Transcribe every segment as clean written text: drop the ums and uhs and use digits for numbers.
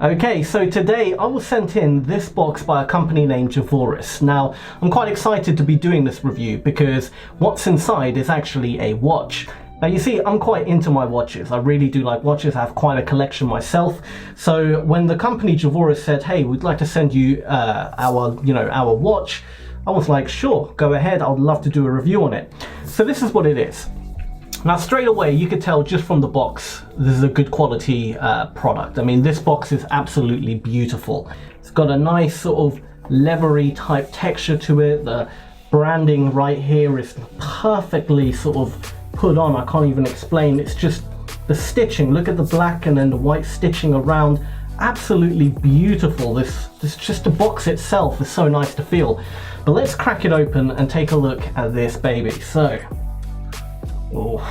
Okay, so today I was sent in this box by a company named Jevoris. Now, I'm quite excited to be doing this review because what's inside is actually a watch. Now you see, I'm quite into my watches. I really do like watches. I have quite a collection myself. So when the company Jevoris said, hey, we'd like to send you our watch, I was like, sure, go ahead. I'd love to do a review on it. So this is what it is. Now straight away, you could tell just from the box, this is a good quality product. I mean, this box is absolutely beautiful. It's got a nice sort of leathery type texture to it. The branding right here is perfectly sort of put on. I can't even explain. It's just the stitching. Look at the black and then the white stitching around. Absolutely beautiful. This just the box itself is so nice to feel. But let's crack it open and take a look at this baby. So, oh.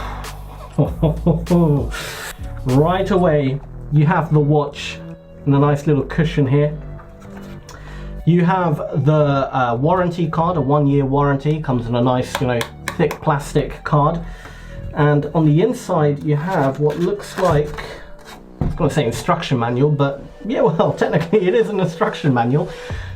Right away, you have the watch and a nice little cushion here. You have the warranty card, a 1-year warranty. Comes in a nice, thick plastic card. And on the inside, you have what looks like, I was going to say instruction manual, but yeah, well, technically it is an instruction manual.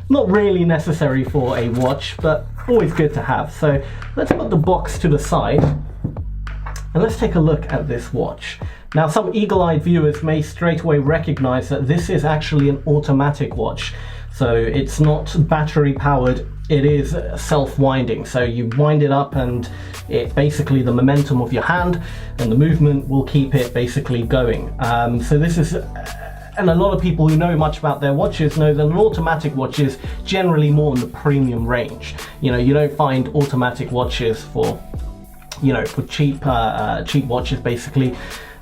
Not really necessary for a watch, but always good to have. So let's put the box to the side and let's take a look at this watch. Now, some eagle-eyed viewers may straight away recognize that this is actually an automatic watch. So it's not battery powered, it is self-winding. So you wind it up and it basically, the momentum of your hand and the movement will keep it basically going. So this is, and a lot of people who know much about their watches know that an automatic watch is generally more in the premium range. You don't find automatic watches for, for cheap watches basically.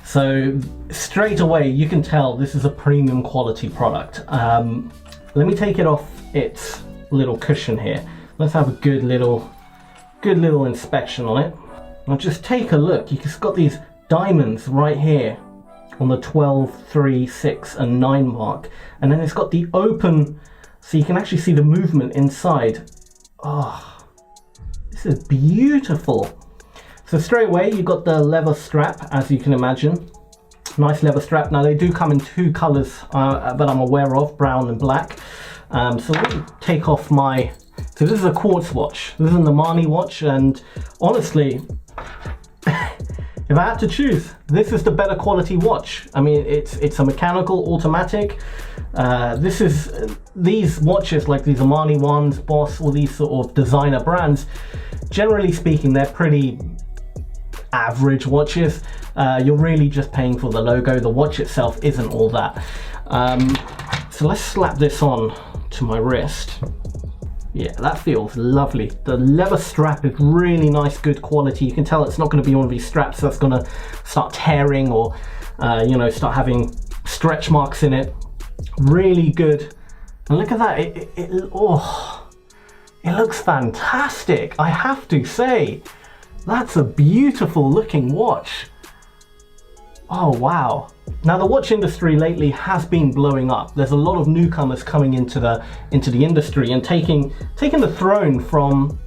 So straight away you can tell this is a premium quality product. Let me take it off its little cushion here. Let's have a good little inspection on it. Now just take a look. It's got these diamonds right here on the 12, 3, 6 and 9 mark. And then it's got the open, so you can actually see the movement inside. Oh, this is beautiful. So straight away you've got the leather strap, as you can imagine. Nice leather strap. Now they do come in 2 colors that I'm aware of, brown and black. So let me take off my, so this is a quartz watch. This is an Armani watch, and honestly, if I had to choose, this is the better quality watch. I mean, it's a mechanical automatic. These watches, like these Armani ones, Boss, all these sort of designer brands, generally speaking, they're pretty average watches. You're really just paying for the logo. The watch itself isn't all that. So let's slap this on to my wrist. Yeah, that feels lovely. The leather strap is really nice, good quality. You can tell it's not going to be one of these straps that's going to start tearing or start having stretch marks in it. Really good. And look at that. It looks fantastic, I have to say. That's a beautiful looking watch. Oh wow. Now the watch industry lately has been blowing up. There's a lot of newcomers coming into the industry and taking the throne from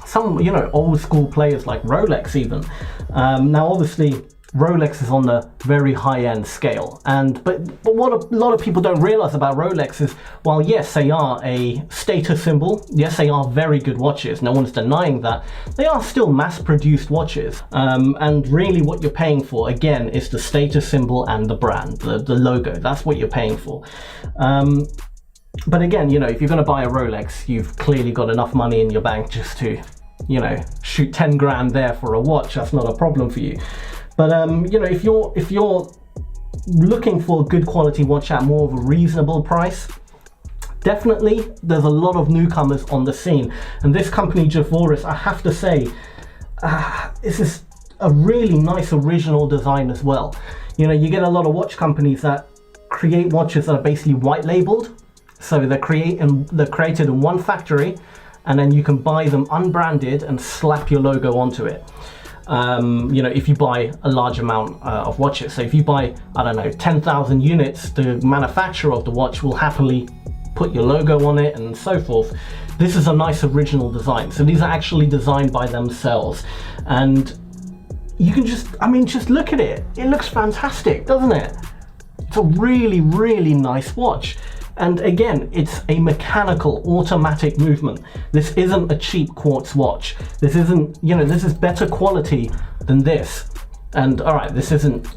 some old school players like Rolex even. Now obviously Rolex is on the very high-end scale, but what a lot of people don't realize about Rolex is, while yes, they are a status symbol, yes, they are very good watches, no one's denying that, they are still mass-produced watches, and really what you're paying for, again, is the status symbol and the brand, the logo. That's what you're paying for. But again, if you're going to buy a Rolex, you've clearly got enough money in your bank just to, shoot 10 grand there for a watch. That's not a problem for you. But if you're looking for a good quality watch at more of a reasonable price, definitely there's a lot of newcomers on the scene. And this company, Jevoris, I have to say, this is a really nice original design as well. You get a lot of watch companies that create watches that are basically white labeled. So they're created in one factory, and then you can buy them unbranded and slap your logo onto it. If you buy a large amount of watches. So if you buy, 10,000 units, the manufacturer of the watch will happily put your logo on it and so forth. This is a nice original design. So these are actually designed by themselves. And you can just look at it. It looks fantastic, doesn't it? It's a really, really nice watch. And again, it's a mechanical, automatic movement. This isn't a cheap quartz watch. This isn't, you know, this is better quality than this. And all right, this isn't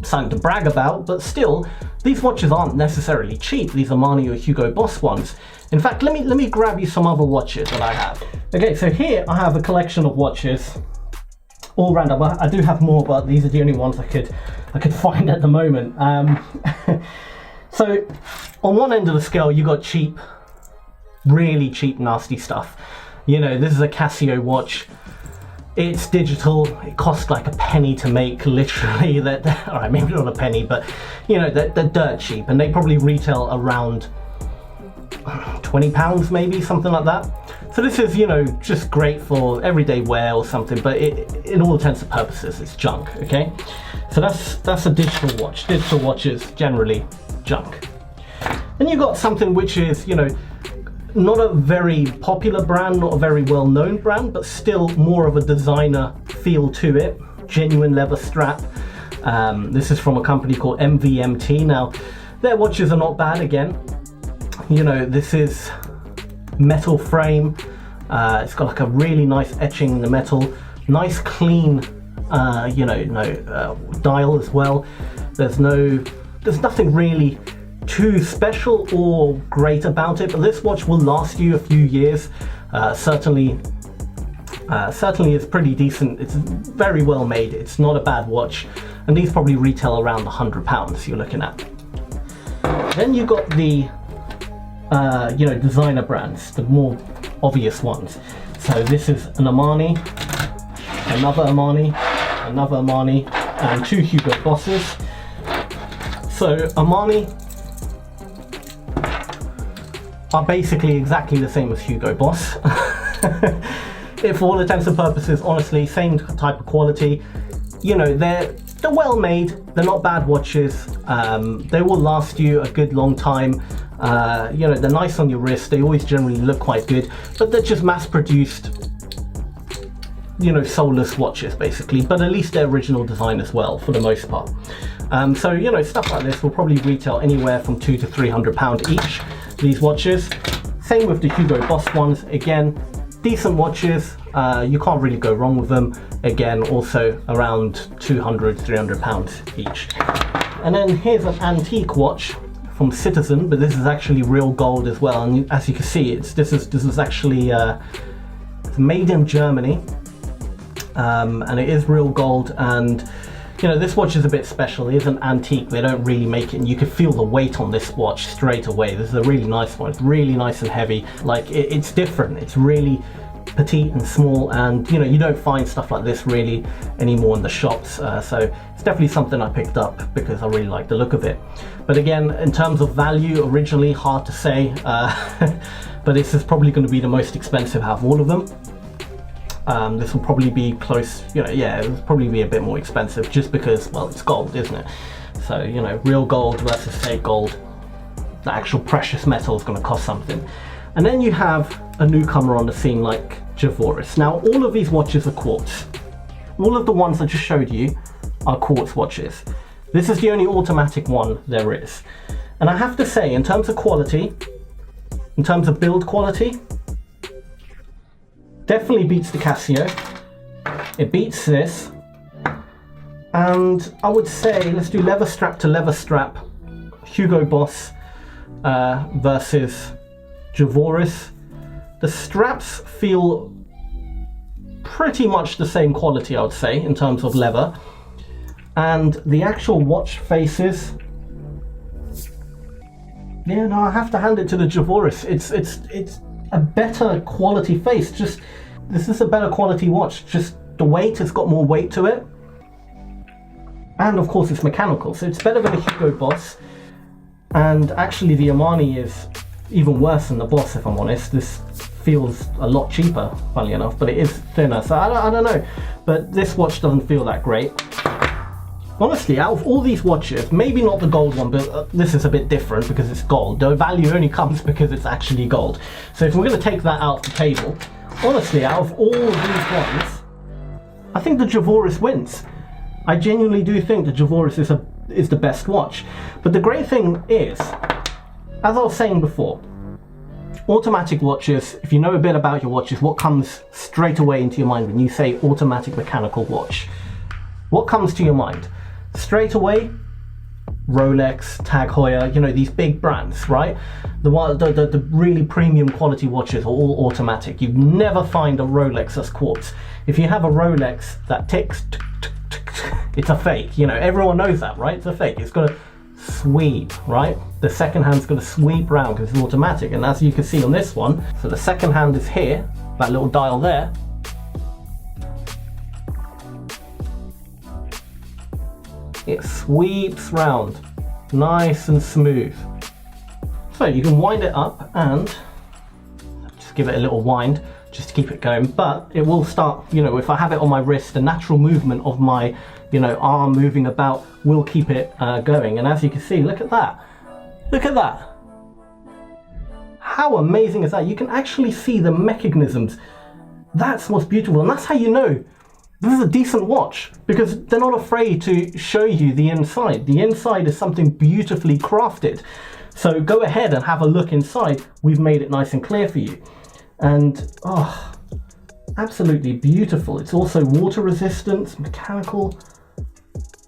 something to brag about, but still, these watches aren't necessarily cheap, these Armani or Hugo Boss ones. In fact, let me grab you some other watches that I have. Okay, so here I have a collection of watches, all random. I do have more, but these are the only ones I could find at the moment. So on one end of the scale, you got cheap, really cheap, nasty stuff. You know, this is a Casio watch. It's digital. It costs like a penny to make, literally. All right, maybe not a penny, but you know, they're dirt cheap, and they probably retail around £20, maybe something like that. So this is, you know, just great for everyday wear or something, but in all intents and purposes, it's junk. Okay, so that's a digital watch. Digital watches generally junk. Then you got something which is, you know, not a very popular brand, not a very well-known brand, but still more of a designer feel to it. Genuine leather strap. This is from a company called MVMT. Now, their watches are not bad. Again, you know, this is metal frame. It's got like a really nice etching in the metal. Nice clean, you know, dial as well. There's nothing really too special or great about it, but this watch will last you a few years. Certainly is pretty decent. It's very well made. It's not a bad watch, and these probably retail around £100 you're looking at. Then you got the you know, designer brands, the more obvious ones. So this is an Armani, another Armani, another Armani, and two Hugo Bosses. So Armani are basically exactly the same as Hugo Boss. For all intents and purposes, honestly, same type of quality. You know, they're well made, they're not bad watches. They will last you a good long time. You know, they're nice on your wrist, they always generally look quite good, but they're just mass produced, you know, soulless watches basically, but at least they're original design as well for the most part. So, you know, stuff like this will probably retail anywhere from £200 to £300 each, these watches. Same with the Hugo Boss ones. Again, decent watches. You can't really go wrong with them. Again, also around £200, £300 each. And then here's an antique watch from Citizen, but this is actually real gold as well. And as you can see, this is actually it's made in Germany, and it is real gold. And you know, this watch is a bit special. It is an antique. They don't really make it, and you can feel the weight on this watch straight away. This is a really nice one. It's really nice and heavy. Like it's different. It's really petite and small, and you know, you don't find stuff like this really anymore in the shops. So it's definitely something I picked up because I really like the look of it. But again, in terms of value, originally hard to say, but this is probably going to be the most expensive out of all of them. This will probably be close, you know, yeah, it'll probably be a bit more expensive just because, well, it's gold, isn't it? So, you know, real gold versus fake gold, the actual precious metal is going to cost something. And then you have a newcomer on the scene like Jevoris. Now, all of these watches are quartz. All of the ones I just showed you are quartz watches. This is the only automatic one there is. And I have to say, in terms of quality, in terms of build quality, definitely beats the Casio. It beats this. And I would say, let's do leather strap to leather strap, Hugo Boss versus Jevoris. The straps feel pretty much the same quality, I would say, in terms of leather. And the actual watch faces, yeah, no, I have to hand it to the Jevoris. It's a better quality face. Just, this is a better quality watch. Just the weight, it's got more weight to it. And of course it's mechanical, so it's better than the Hugo Boss. And actually the Armani is even worse than the Boss, if I'm honest. This feels a lot cheaper, funnily enough, but it is thinner, so I don't know. But this watch doesn't feel that great. Honestly, out of all these watches, maybe not the gold one, but this is a bit different because it's gold. The value only comes because it's actually gold. So if we're going to take that out of the table, honestly, out of all of these ones, I think the Jevoris wins. I genuinely do think the Jevoris is a is the best watch. But the great thing is, as I was saying before, automatic watches, if you know a bit about your watches, what comes straight away into your mind when you say automatic mechanical watch? What comes to your mind? Straight away, Rolex, Tag Heuer, you know, these big brands, right? The really premium quality watches are all automatic. You'd never find a Rolex that's quartz. If you have a Rolex that ticks, it's a fake. You know, everyone knows that, right? It's a fake. It's got to sweep, right? The second hand's going to sweep round because it's automatic. And as you can see on this one, so the second hand is here, that little dial there. It sweeps round, nice and smooth. So you can wind it up and just give it a little wind just to keep it going, but it will start, you know, if I have it on my wrist, the natural movement of my, you know, arm moving about will keep it going. And as you can see, look at that. Look at that. How amazing is that? You can actually see the mechanisms. That's what's beautiful, and that's how you know this is a decent watch, because they're not afraid to show you the inside. The inside is something beautifully crafted. So go ahead and have a look inside. We've made it nice and clear for you. And, oh, absolutely beautiful. It's also water resistant, mechanical.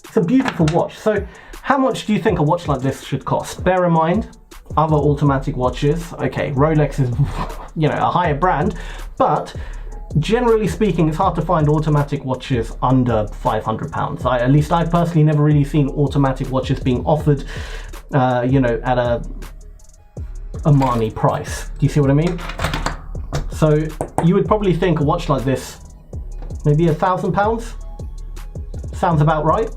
It's a beautiful watch. So how much do you think a watch like this should cost? Bear in mind, other automatic watches, okay, Rolex is, you know, a higher brand, but generally speaking, it's hard to find automatic watches under £500. At least I've personally never really seen automatic watches being offered, you know, at a Armani price. Do you see what I mean? So you would probably think a watch like this, maybe £1,000? Sounds about right.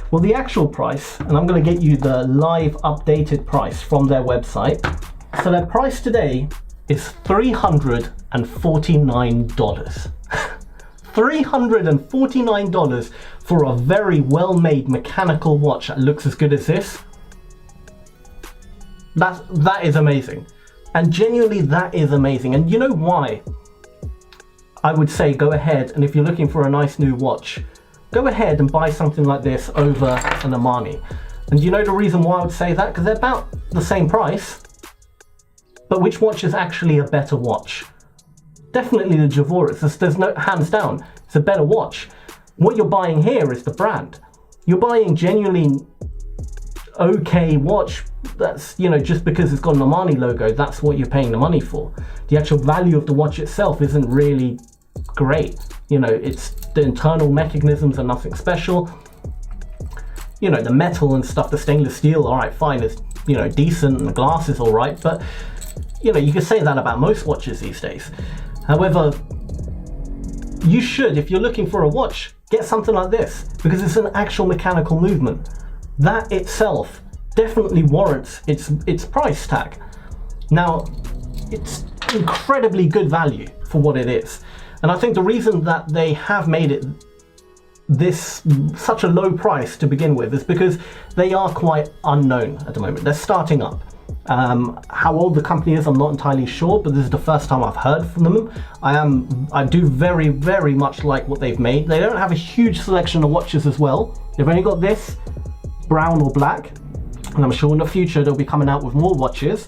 Well, the actual price, and I'm going to get you the live updated price from their website. So their price today is $349. $349 for a very well-made mechanical watch that looks as good as this. That is amazing. And genuinely, that is amazing. And you know why I would say go ahead, and if you're looking for a nice new watch, go ahead and buy something like this over an Armani. And you know the reason why I would say that? Because they're about the same price. But which watch is actually a better watch? Definitely the Jevoris. There's no, hands down, it's a better watch. What you're buying here is the brand. You're buying genuinely okay watch. That's, you know, just because it's got an Armani logo, that's what you're paying the money for. The actual value of the watch itself isn't really great. You know, it's the internal mechanisms are nothing special. You know, the metal and stuff, the stainless steel, all right, fine, is, you know, decent, and the glass is all right, but you know, you can say that about most watches these days. However, you should, if you're looking for a watch, get something like this, because it's an actual mechanical movement. That itself definitely warrants its price tag. Now, it's incredibly good value for what it is. And I think the reason that they have made it such a low price to begin with is because they are quite unknown at the moment. They're starting up. How old the company is, I'm not entirely sure, but this is the first time I've heard from them. I do very, very much like what they've made. They don't have a huge selection of watches as well. They've only got this, brown or black, and I'm sure in the future they'll be coming out with more watches.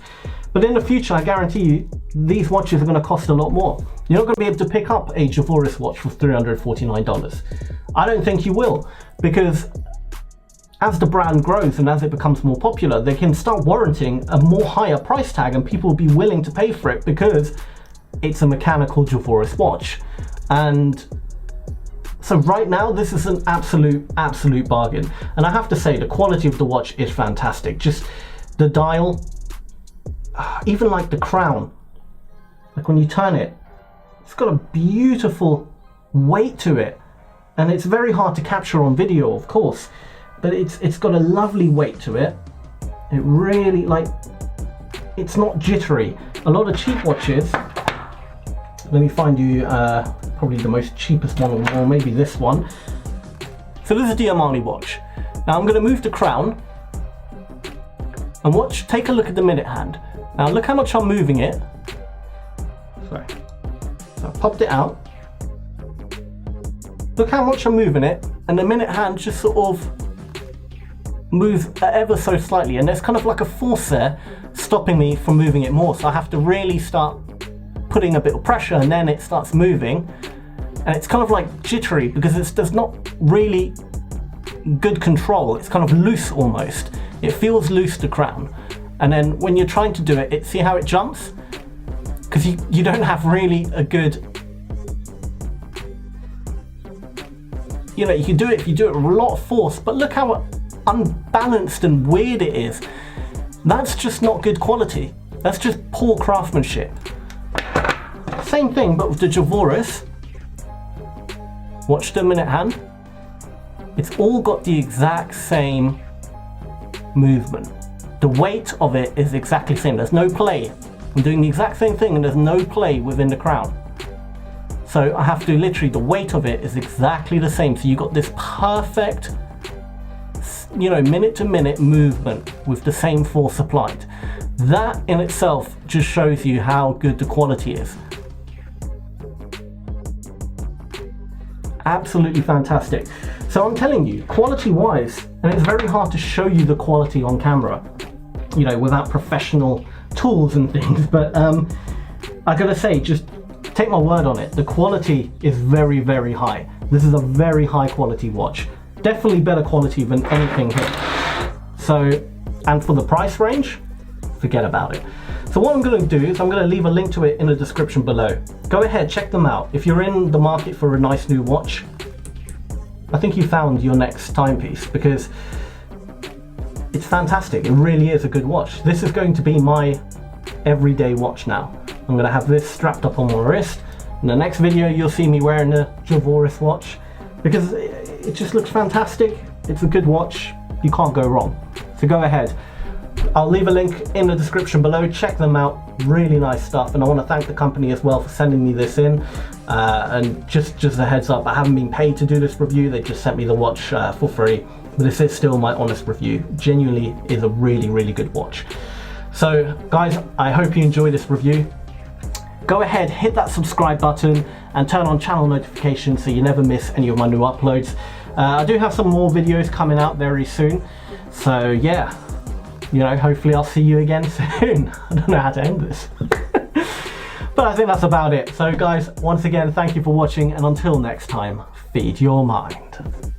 But in the future, I guarantee you, these watches are going to cost a lot more. You're not going to be able to pick up a Jevoris watch for $349. I don't think you will, because as the brand grows and as it becomes more popular, they can start warranting a more higher price tag, and people will be willing to pay for it because it's a mechanical Jevoris watch. And so right now, this is an absolute bargain. And I have to say, the quality of the watch is fantastic. Just the dial, even like the crown, like when you turn it, it's got a beautiful weight to it. And it's very hard to capture on video, of course, but it's got a lovely weight to it. It really, like, it's not jittery. A lot of cheap watches, let me find you probably the most cheapest one, or maybe this one. So this is the Armani watch. Now I'm going to move the crown and take a look at the minute hand. Now look how much I'm moving it. Sorry. So I popped it out. Look how much I'm moving it, and the minute hand just sort of move ever so slightly, and there's kind of like a force there stopping me from moving it more. So I have to really start putting a bit of pressure, and then it starts moving. And it's kind of like jittery because there's not really good control. It's kind of loose almost. It feels loose to crown. And then when you're trying to do it, see how it jumps? Because you don't have really a good, you know, you can do it if you do it with a lot of force, but look how unbalanced and weird it is. That's just not good quality. That's just poor craftsmanship. Same thing, but with the Jevoris. Watch the minute hand. It's all got the exact same movement. The weight of it is exactly the same. There's no play. I'm doing the exact same thing and there's no play within the crown. So I have to literally, the weight of it is exactly the same. So you got this perfect, you know, minute to minute movement with the same force applied. That in itself just shows you how good the quality is. Absolutely fantastic. So I'm telling you, quality wise, and it's very hard to show you the quality on camera, you know, without professional tools and things, but I gotta say, just take my word on it, the quality is very, very high. This is a very high quality watch. Definitely better quality than anything here. So, and for the price range, forget about it. So what I'm gonna do is I'm gonna leave a link to it in the description below. Go ahead, check them out. If you're in the market for a nice new watch, I think you found your next timepiece, because it's fantastic. It really is a good watch. This is going to be my everyday watch now. I'm gonna have this strapped up on my wrist. In the next video, you'll see me wearing the Jevoris watch because it just looks fantastic. It's a good watch. You can't go wrong. So go ahead. I'll leave a link in the description below. Check them out. Really nice stuff. And I want to thank the company as well for sending me this in. And just a heads up, I haven't been paid to do this review. They just sent me the watch for free. But this is still my honest review. Genuinely is a really, really good watch. So guys, I hope you enjoy this review. Go ahead, hit that subscribe button and turn on channel notifications so you never miss any of my new uploads. I do have some more videos coming out very soon. So yeah, you know, hopefully I'll see you again soon. I don't know how to end this. But I think that's about it. So guys, once again, thank you for watching, and until next time, feed your mind.